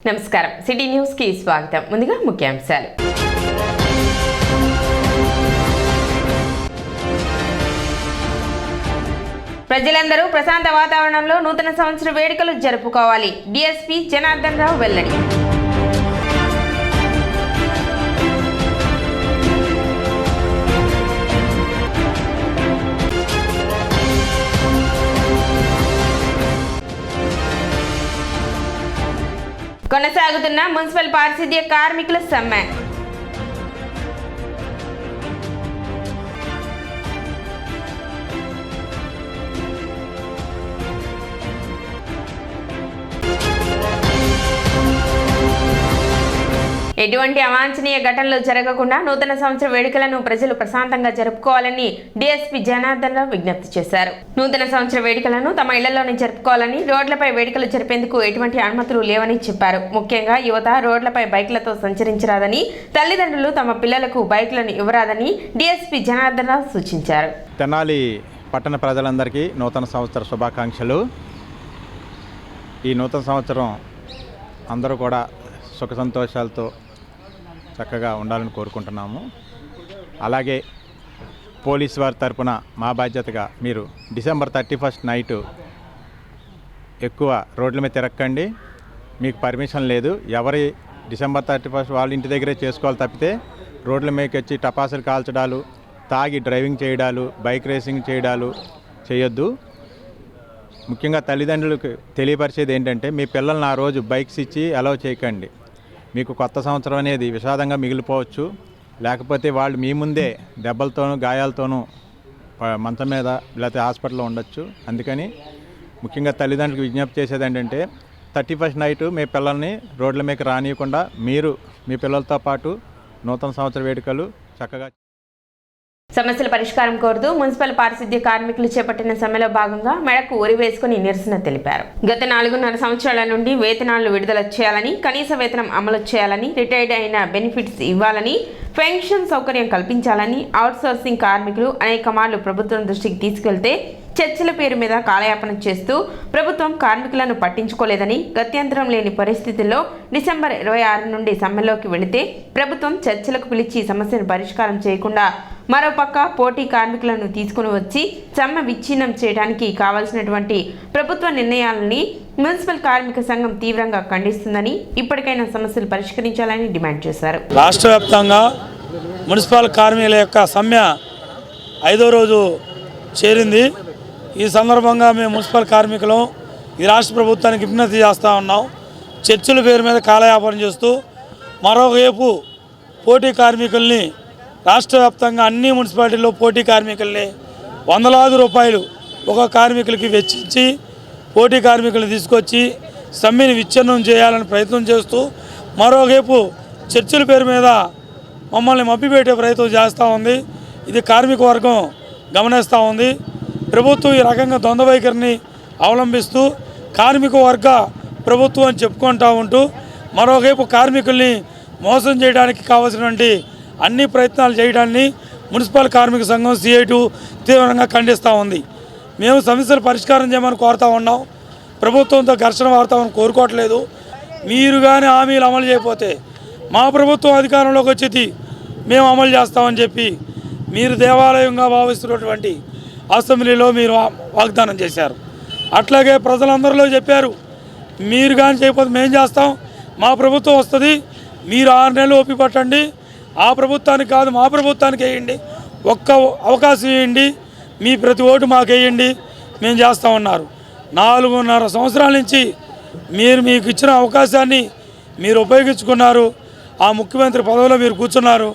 నమస్కారం city news కి స్వాగతం. ముందుగా ముఖ్యాంశాలు. ప్రజలందరూ ప్రశాంత వాతావరణంలో నూతన సంవత్సర వేడుకలు జరుపుకోవాలి. డీఎస్పీ జనార్దన్ రావు వెల్లడి. కొనసాగుతున్న మున్సిపల్ పారిశుద్ధ్య కార్మికుల సమ్మె. ఎటువంటి అవాంఛనీయ ఘటనలు జరగకుండా నూతన సంవత్సర వేడుకలను ప్రజలు ప్రశాంతంగా జరుపుకోవాలని డీఎస్పీ జనార్దన్ రావు విజ్ఞప్తి చేశారు. నూతన సంవత్సర వేడుకలను తమ ఇళ్లలోనే జరుపుకోవాలని, రోడ్లపై వేడుకలు జరిపేందుకు ఎటువంటి అనుమతులు లేవని చెప్పారు. ముఖ్యంగా యువత రోడ్లపై బైక్లతో సంచరించరాదని, తల్లిదండ్రులు తమ పిల్లలకు బైక్లను ఇవ్వరాదని డీఎస్పీ జనార్దన్ రావు సూచించారు. తెనాలి పట్టణ ప్రజలందరికీ నూతన సంవత్సర శుభాకాంక్షలు. ఈ నూతన సంవత్సరం అందరూ కూడా సుఖ సంతోషాలతో చక్కగా ఉండాలని కోరుకుంటున్నాము. అలాగే పోలీస్ వారి తరపున మా బాధ్యతగా మీరు డిసెంబర్ 31 నైటు ఎక్కువ రోడ్ల మీద తిరక్కండి. మీకు పర్మిషన్ లేదు. ఎవరి డిసెంబర్ 31 వాళ్ళ ఇంటి దగ్గరే చేసుకోవాలి తప్పితే రోడ్ల మీదకి వచ్చి టపాసులు కాల్చడాలు, తాగి డ్రైవింగ్ చేయడాలు, బైక్ రేసింగ్ చేయడాలు చేయొద్దు. ముఖ్యంగా తల్లిదండ్రులకు తెలియపరిచేది ఏంటంటే, మీ పిల్లల్ని ఆ రోజు బైక్స్ ఇచ్చి అలౌ చేయకండి. మీకు కొత్త సంవత్సరం అనేది విషాదంగా మిగిలిపోవచ్చు. లేకపోతే వాళ్ళు మీ ముందే దెబ్బలతోనూ గాయాలతోనూ మంచం మీద లేకపోతే హాస్పిటల్లో ఉండొచ్చు. అందుకని ముఖ్యంగా తల్లిదండ్రులకు విజ్ఞప్తి చేసేది ఏంటంటే, 31 నైటు మీ పిల్లల్ని రోడ్ల మీద రానియకుండా మీరు మీ పిల్లలతో పాటు నూతన సంవత్సర వేడుకలు చక్కగా. సమస్యల పరిష్కారం కోరుతూ మున్సిపల్ పారిశుద్ధ్య కార్మికులు చేపట్టిన సమ్మెలో భాగంగా మెడకు ఉరి వేసుకుని నిరసన తెలిపారు. గత 4.5 సంవత్సరాల నుండి వేతనాలు విడుదల చేయాలని, కనీస వేతనం అమలు చేయాలని, రిటైర్డ్ అయిన బెనిఫిట్స్ ఇవ్వాలని, పెన్షన్ సౌకర్యం కల్పించాలని అవుట్సోర్సింగ్ కార్మికులు అనేక మార్లు ప్రభుత్వం దృష్టికి తీసుకెళ్తే చర్చల పేరు మీద కాలయాపన చేస్తూ ప్రభుత్వం కార్మికులను పట్టించుకోలేదని, గత్యంతరం లేని పరిస్థితుల్లో డిసెంబర్ 26 నుండి సమ్మెలోకి వెళితే ప్రభుత్వం చర్చలకు పిలిచి సమస్యను పరిష్కారం చేయకుండా మరోపక్క పోటీ కార్మికులను తీసుకుని వచ్చి సమ్మె విచ్ఛిన్నం చేయడానికి కావాల్సినటువంటి ప్రభుత్వ నిర్ణయాలని మున్సిపల్ కార్మిక సంఘం తీవ్రంగా ఖండిస్తుందని, ఇప్పటికైనా సమస్యలు పరిష్కరించాలని డిమాండ్ చేశారు. రాష్ట్ర వ్యాప్తంగా మున్సిపల్ కార్మికుల యొక్క సమ్మె 5వ రోజు చేరింది. ఈ సందర్భంగా మేము మున్సిపల్ కార్మికులు ఈ రాష్ట్ర ప్రభుత్వానికి విజ్ఞప్తి చేస్తూ ఉన్నాం. చర్చల పేరు మీద కాలయాపన చేస్తూ మరోవైపు పోటీ కార్మికుల్ని రాష్ట్ర వ్యాప్తంగా అన్ని మున్సిపాలిటీల్లో పోటీ కార్మికుల్ని వందలాది రూపాయలు ఒక కార్మికులకి వెచ్చించి పోటీ కార్మికులను తీసుకొచ్చి సమ్మెని విచ్ఛిన్నం చేయాలని ప్రయత్నం చేస్తూ మరోవైపు చర్చల పేరు మీద మమ్మల్ని మభ్యపెట్టే ప్రయత్నం చేస్తూ ఉంది. ఇది కార్మిక వర్గం గమనిస్తూ ఉంది. ప్రభుత్వం ఈ రకంగా ద్వంద్వ వైఖరిని అవలంబిస్తూ కార్మిక వర్గ ప్రభుత్వం అని చెప్పుకుంటూ ఉంటూ మరోవైపు కార్మికుల్ని మోసం చేయడానికి కావాల్సినటువంటి అన్ని ప్రయత్నాలు చేయడాన్ని మున్సిపల్ కార్మిక సంఘం CI2 తీవ్రంగా ఖండిస్తూ ఉంది. మేము సమస్యలు పరిష్కారం చేయమని కోరుతూ ఉన్నాం. ప్రభుత్వంతో ఘర్షణ వాడతామని కోరుకోవట్లేదు. మీరు కానీ హామీలు అమలు చేయకపోతే మా ప్రభుత్వం అధికారంలోకి వచ్చేది మేము అమలు చేస్తామని చెప్పి మీరు దేవాలయంగా భావిస్తున్నటువంటి అసెంబ్లీలో మీరు వాగ్దానం చేశారు. అట్లాగే ప్రజలందరిలో చెప్పారు, మీరు కానీ చేయకపోతే మేము చేస్తాం, మా ప్రభుత్వం వస్తుంది, మీరు 6 నెలలు ఓపి పట్టండి, ఆ ప్రభుత్వానికి కాదు మా ప్రభుత్వానికి వేయండి, ఒక్క అవకాశం వేయండి, మీ ప్రతి ఓటు మాకు వేయండి, మేము చేస్తూ ఉన్నారు. 4.5 సంవత్సరాల నుంచి మీకు ఇచ్చిన అవకాశాన్ని మీరు ఉపయోగించుకున్నారు. ఆ ముఖ్యమంత్రి పదవిలో మీరు కూర్చున్నారు.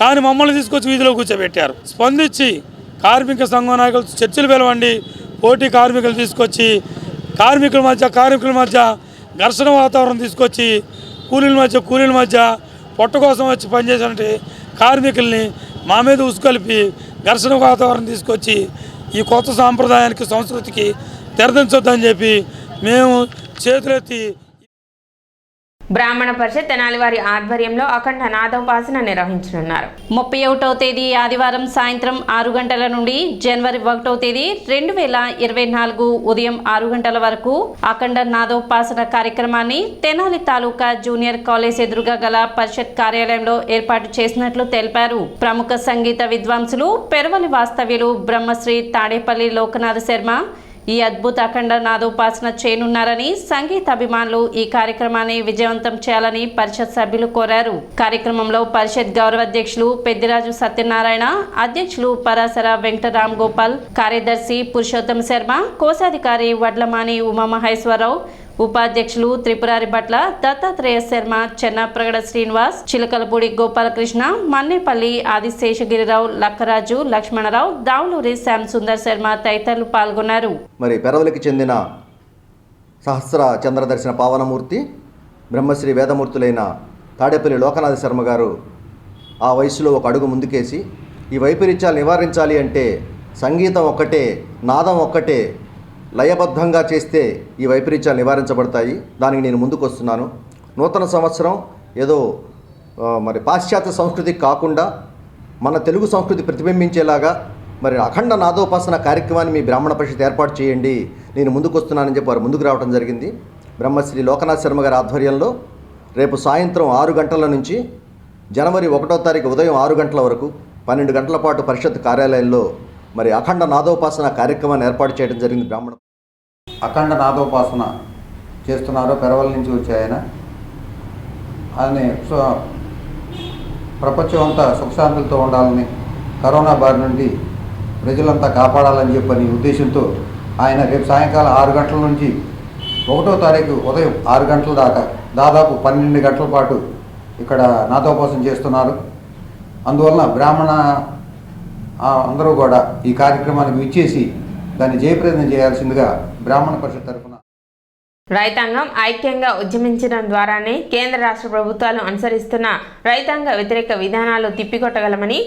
కానీ మమ్మల్ని తీసుకొచ్చి వీధిలో కూర్చోబెట్టారు. స్పందించి కార్మిక సంఘం నాయకులు చర్చలు పిలవండి, పోటీ కార్మికులు తీసుకొచ్చి కార్మికుల మధ్య ఘర్షణ వాతావరణం తీసుకొచ్చి కూలీల మధ్య పొట్ట కోసం వచ్చి పనిచేసినట్టు కార్మికుల్ని మా మీద ఉసుకొలిపి ఘర్షణ వాతావరణం తీసుకొచ్చి ఈ కొత్త సాంప్రదాయానికి సంస్కృతికి తెరదించొద్దని చెప్పి మేము చేతులెత్తి బ్రాహ్మణ పరిషత్ తెనాలి వారి ఆధ్వర్యంలో అఖండ నాదోపాసన నిర్వహించనున్నారు. 31వ తేదీ ఆదివారం సాయంత్రం 6 గంటల నుండి జనవరి 1వ తేదీ 2024 ఉదయం 6 గంటల వరకు అఖండ నాదోపాసన కార్యక్రమాన్ని తెనాలి తాలూకా జూనియర్ కాలేజ్ ఎదురుగా గల పరిషత్ కార్యాలయంలో ఏర్పాటు చేసినట్లు తెలిపారు. ప్రముఖ సంగీత విద్వాంసులు పెరవలి వాస్తవ్యులు బ్రహ్మశ్రీ తాడేపల్లి లోకనాథ శర్మ ఈ అద్భుత అఖండ నాదోపాసన చేయనున్నారని సంగీత అభిమానులు ఈ కార్యక్రమాన్ని విజయవంతం చేయాలని పరిషత్ సభ్యులు కోరారు. కార్యక్రమంలో పరిషత్ గౌరవ అధ్యక్షులు పెద్దిరాజు సత్యనారాయణ, అధ్యక్షులు పరాశర వెంకట రామ్ గోపాల్, కార్యదర్శి పురుషోత్తం శర్మ, కోశాధికారి వడ్లమాని ఉమామహేశ్వరరావు, ఉపాధ్యక్షులు త్రిపురారి భట్ల, దత్తాత్రేయ శర్మ, చెన్నప్రగడ శ్రీనివాస్, చిలకలపూడి గోపాలకృష్ణ, మన్నేపల్లి ఆదిశేషగిరిరావు, లక్కరాజు, లక్ష్మణరావు, దావులూరి శ్యామ్ సుందర్ శర్మ తదితరులు పాల్గొన్నారు. మరి పెరవలికి చెందిన సహస్ర చంద్రదర్శన పావనమూర్తి బ్రహ్మశ్రీ వేదమూర్తులైన తాడేపల్లి లోకనాథ శర్మ గారు ఆ వయసులో ఒక అడుగు ముందుకేసి ఈ వైపరీత్యాలు నివారించాలి అంటే సంగీతం ఒక్కటే, నాదం ఒక్కటే లయబద్ధంగా చేస్తే ఈ వైపరీత్యాలు నివారించబడతాయి. దానికి నేను ముందుకు వస్తున్నాను. నూతన సంవత్సరం ఏదో మరి పాశ్చాత్య సంస్కృతి కాకుండా మన తెలుగు సంస్కృతి ప్రతిబింబించేలాగా మరి అఖండ నాదోపాసన కార్యక్రమాన్ని మీ బ్రాహ్మణ పరిషత్ ఏర్పాటు చేయండి, నేను ముందుకు వస్తున్నానని చెప్పి వారు ముందుకు రావడం జరిగింది. బ్రహ్మశ్రీ లోకనాథ శర్మ గారి ఆధ్వర్యంలో రేపు సాయంత్రం 6 గంటల నుంచి జనవరి 1వ తారీఖు ఉదయం 6 గంటల వరకు 12 గంటల పాటు పరిషత్ కార్యాలయంలో మరి అఖండ నాదోపాసన కార్యక్రమాన్ని ఏర్పాటు చేయడం జరిగింది. బ్రాహ్మణ అఖండ నాదోపాసన చేస్తున్నారు. పెరవల నుంచి వచ్చి ఆయన ప్రపంచం అంతా సుఖశాంతులతో ఉండాలని, కరోనా బారి నుండి ప్రజలంతా కాపాడాలని చెప్పని ఉద్దేశంతో ఆయన రేపు సాయంకాలం 6 గంటల నుంచి 1వ తారీఖు ఉదయం 6 గంటల దాకా దాదాపు 12 గంటల పాటు ఇక్కడ నాదోపాసన చేస్తున్నారు. అందువలన బ్రాహ్మణ అందరూ కూడా ఈ కార్యక్రమానికి విచ్చేసి దాన్ని జయప్రదం చేయాల్సిందిగా బ్రాహ్మణ పరిషత్ తరఫున. రైతాంగం ఐక్యంగా ఉద్యమించడం ద్వారానే కేంద్ర రాష్ట్ర ప్రభుత్వాలు అనుసరిస్తున్న రైతాంగ వ్యతిరేక విధానాలు తిప్పికొట్టగలమని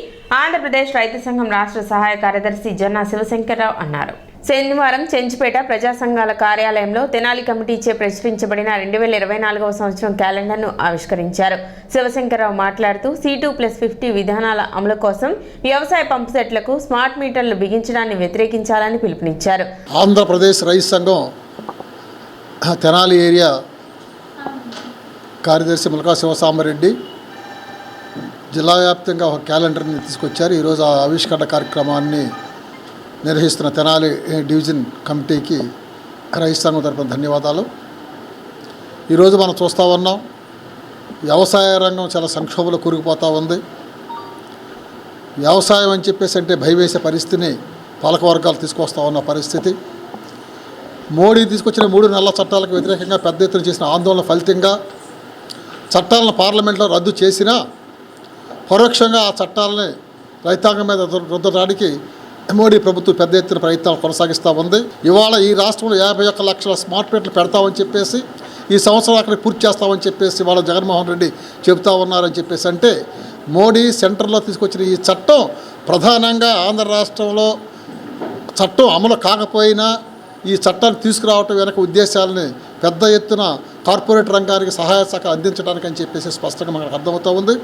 ఆంధ్రప్రదేశ్ రైతు సంఘం రాష్ట్ర సహాయ కార్యదర్శి జొన్న శివశంకర్రావు అన్నారు. శనివారం చెంచుపేట ప్రజా సంఘాల కార్యాలయంలో తెనాలి కమిటీచే ప్రచురించబడిన 2024వ సంవత్సరం క్యాలెండర్ను ఆవిష్కరించారు. శివశంకర్రావు మాట్లాడుతూ C2+50 విధానాల అమలు కోసం వ్యవసాయ పంపు సెట్లకు స్మార్ట్ మీటర్లు బిగించడాన్ని వ్యతిరేకించాలని పిలుపునిచ్చారు. ఆంధ్రప్రదేశ్ రైతు సంఘం తెనాలి ఏరియా కార్యదర్శి ములకా శివసాంబరెడ్డి జిల్లా వ్యాప్తంగా ఒక క్యాలెండర్ని తీసుకొచ్చారు. ఈరోజు ఆ ఆవిష్కరణ కార్యక్రమాన్ని నిర్వహిస్తున్న తెనాలి డివిజన్ కమిటీకి రైతు సంఘం తరపున ధన్యవాదాలు. ఈరోజు మనం చూస్తూ ఉన్నాం, వ్యవసాయ రంగం చాలా సంక్షోభంలో కూరుకుపోతూ ఉంది. వ్యవసాయం అని చెప్పేసి అంటే భయవేసే పరిస్థితిని పాలకవర్గాలు తీసుకొస్తూ ఉన్న పరిస్థితి. మోడీ తీసుకొచ్చిన 3 నల్ల చట్టాలకు వ్యతిరేకంగా పెద్ద ఎత్తున చేసిన ఆందోళన ఫలితంగా చట్టాలను పార్లమెంట్లో రద్దు చేసినా పరోక్షంగా ఆ చట్టాలని రైతాంగం మీద రుద్దడానికి మోడీ ప్రభుత్వం పెద్ద ఎత్తున ప్రయత్నాలు కొనసాగిస్తూ ఉంది. ఇవాళ ఈ రాష్ట్రంలో 51 లక్షల స్మార్ట్ మీటర్లు పెడతామని చెప్పేసి ఈ సంవత్సరం అక్కడికి పూర్తి చేస్తామని చెప్పేసి వాళ్ళ జగన్మోహన్ రెడ్డి చెబుతూ ఉన్నారని చెప్పేసి అంటే మోడీ సెంటర్లో తీసుకొచ్చిన ఈ చట్టం ప్రధానంగా ఆంధ్ర రాష్ట్రంలో చట్టం అమలు కాకపోయినా ఈ చట్టాన్ని తీసుకురావటం వెనక ఉద్దేశాలని పెద్ద ఎత్తున కార్పొరేట్ రంగానికి సహాయ శాఖ అందించడానికి అని చెప్పేసి స్పష్టంగా మనకు అర్థమవుతూ ఉంది.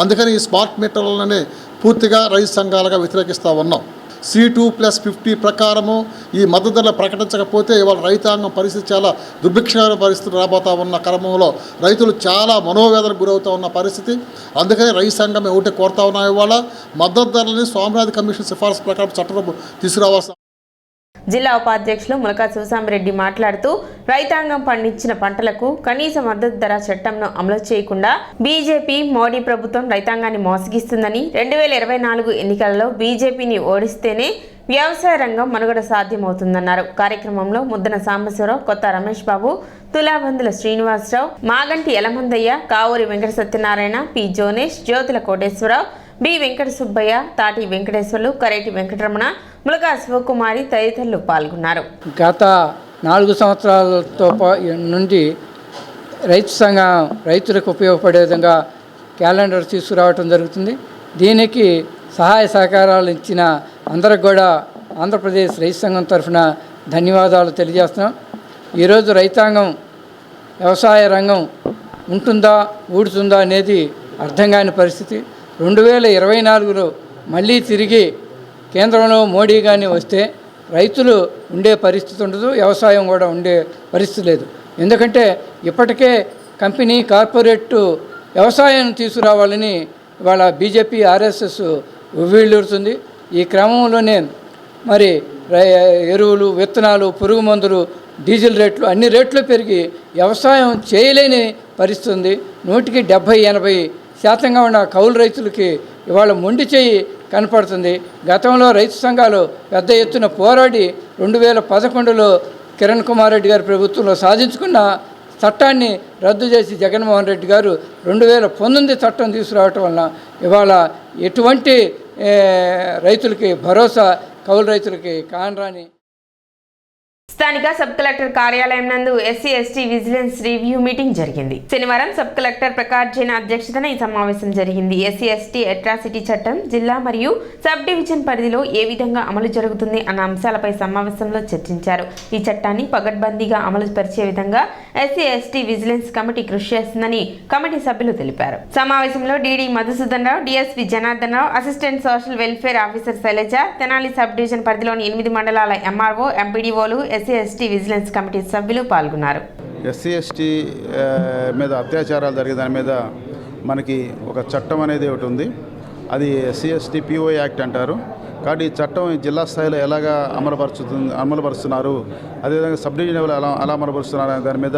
అందుకని ఈ స్మార్ట్ మీటర్లనే పూర్తిగా రైతు సంఘాలుగా వ్యతిరేకిస్తూ ఉన్నాం. C2+50 ప్రకారము ఈ మద్దతు ధరలు ప్రకటించకపోతే ఇవాళ రైతాంగం పరిస్థితి చాలా దుర్భిక్షమైన పరిస్థితులు రాబోతూ ఉన్న క్రమంలో రైతులు చాలా మనోవేదనకు గురవుతూ ఉన్న పరిస్థితి. అందుకని రైతు సంఘం ఒకటి కోరుతా ఉన్నాం, ఇవాళ మద్దతు ధరలని స్వామినాథన్ కమిషన్ సిఫార్సు ప్రకారం చట్టం తీసుకురావాల్సిన. జిల్లా ఉపాధ్యక్షులు ములకా శివసాంబరెడ్డి మాట్లాడుతూ రైతాంగం పండించిన పంటలకు కనీస మద్దతు ధర చట్టంను అమలు చేయకుండా బీజేపీ మోడీ ప్రభుత్వం రైతాంగాన్ని మోసగిస్తుందని, 2024 ఎన్నికలలో బీజేపీని ఓడిస్తేనే వ్యవసాయ రంగం మనుగడ సాధ్యమవుతుందన్నారు. కార్యక్రమంలో ముద్దన సాంబశివరావు, కొత్త రమేష్ బాబు, తులాబందుల శ్రీనివాసరావు, మాగంటి యలమందయ్య, కావూరి వెంకట సత్యనారాయణ, పి జోనేష్, జ్యోతుల కోటేశ్వరరావు, బి వెంకట సుబ్బయ్య, తాటి వెంకటేశ్వర్లు, కరేటి వెంకటరమణ, ములకా శివకుమారి తదితరులు పాల్గొన్నారు. గత 4 సంవత్సరాలతో నుండి రైతు సంఘం రైతులకు ఉపయోగపడే విధంగా క్యాలెండర్ తీసుకురావడం జరుగుతుంది. దీనికి సహాయ సహకారాలు ఇచ్చిన అందరికి కూడా ఆంధ్రప్రదేశ్ రైతు సంఘం తరఫున ధన్యవాదాలు తెలియజేస్తున్నాం. ఈరోజు రైతాంగం వ్యవసాయ రంగం ఉంటుందా ఊడుతుందా అనేది అర్థం కాని పరిస్థితి. 2024లో మళ్ళీ తిరిగి కేంద్రంలో మోడీ కానీ వస్తే రైతులు ఉండే పరిస్థితి ఉండదు, వ్యవసాయం కూడా ఉండే పరిస్థితి లేదు. ఎందుకంటే ఇప్పటికే కంపెనీ కార్పొరేట్ వ్యవసాయాన్ని తీసుకురావాలని ఇవాళ బీజేపీ ఆర్ఎస్ఎస్ ఉవ్విళ్ళూరుతుంది. ఈ క్రమంలోనే మరి ఎరువులు, విత్తనాలు, పురుగు మందులు, డీజిల్ రేట్లు అన్ని రేట్లు పెరిగి వ్యవసాయం చేయలేని పరిస్థితి ఉంది. 70-80% ఉన్న కౌలు రైతులకి ఇవాళ మొండి చేయి కనపడుతుంది. గతంలో రైతు సంఘాలు పెద్ద ఎత్తున పోరాడి 2011లో కిరణ్ కుమార్ రెడ్డి గారి ప్రభుత్వంలో సాధించుకున్న చట్టాన్ని రద్దు చేసి జగన్మోహన్ రెడ్డి గారు 2019 చట్టం తీసుకురావటం వలన ఇవాళ ఎటువంటి రైతులకి భరోసా, కౌలు రైతులకి కానరాని. స్థానిక సబ్ కలెక్టర్ కార్యాలయం నందు SC ST vigilance review meeting జరిగింది. శనివారం సబ్ కలెక్టర్ ప్రకాష్ జైన్ అధ్యక్షతన ఈ సమావేశం జరిగింది. ఎస్సీ ఎస్టీ అట్రాసిటీ చట్టం జిల్లా మరియు సబ్ డివిజన్ పరిధిలో ఏ విధంగా అమలు జరుగుతుంది అన్న అంశాలపై సమావేశంలో చర్చించారు. ఈ చట్టాన్ని పగడ్బందీగా అమలు పరిచే విధంగా ఎస్సీ ఎస్టీ విజిలెన్స్ కమిటీ కృషి చేస్తుందని కమిటీ సభ్యులు తెలిపారు. సమావేశంలో DD Madhusudan Rao, DSP Janardhan Rao, assistant social welfare officer Shailaja, Tenali sub division పరిధిలోని 8 మండలాల ఎంఆర్ఓ, ఎంపీడీఓలు, ఎస్సీ విజిలెన్స్ కమిటీ సభ్యులు పాల్గొన్నారు. ఎస్సీ ఎస్టీ మీద అత్యాచారాలు జరిగే దాని మీద మనకి ఒక చట్టం అనేది ఒకటి ఉంది. అది ఎస్సీ ఎస్టీ పిఓ యాక్ట్ అంటారు. కాబట్టి ఈ చట్టం జిల్లా స్థాయిలో ఎలాగా అమలుపరుస్తున్నారు, అదేవిధంగా సబ్ డివిజన్ లెవెల్ ఎలా అమలుపరుస్తున్నారు అనే దాని మీద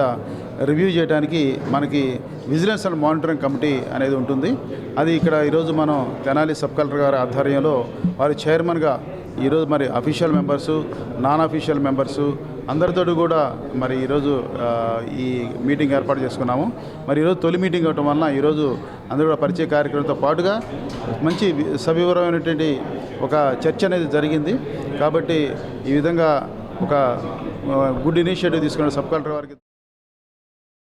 రివ్యూ చేయడానికి మనకి విజిలెన్స్ అండ్ మానిటరింగ్ కమిటీ అనేది ఉంటుంది. అది ఇక్కడ ఈరోజు మనం తెనాలి సబ్ కలెక్టర్ గారి ఆధ్వర్యంలో వారి చైర్మన్గా ఈరోజు మరి official members, non official members అందరితో కూడా మరి ఈరోజు ఈ మీటింగ్ ఏర్పాటు చేసుకున్నాము. మరి ఈరోజు తొలి మీటింగ్ అవ్వటం వలన ఈరోజు అందరూ కూడా పరిచయ కార్యక్రమంతో పాటుగా మంచి సవివరమైనటువంటి ఒక చర్చ అనేది జరిగింది. కాబట్టి ఈ విధంగా ఒక గుడ్ ఇనిషియేటివ్ తీసుకున్న సబ్ కలెక్టర్ వారికి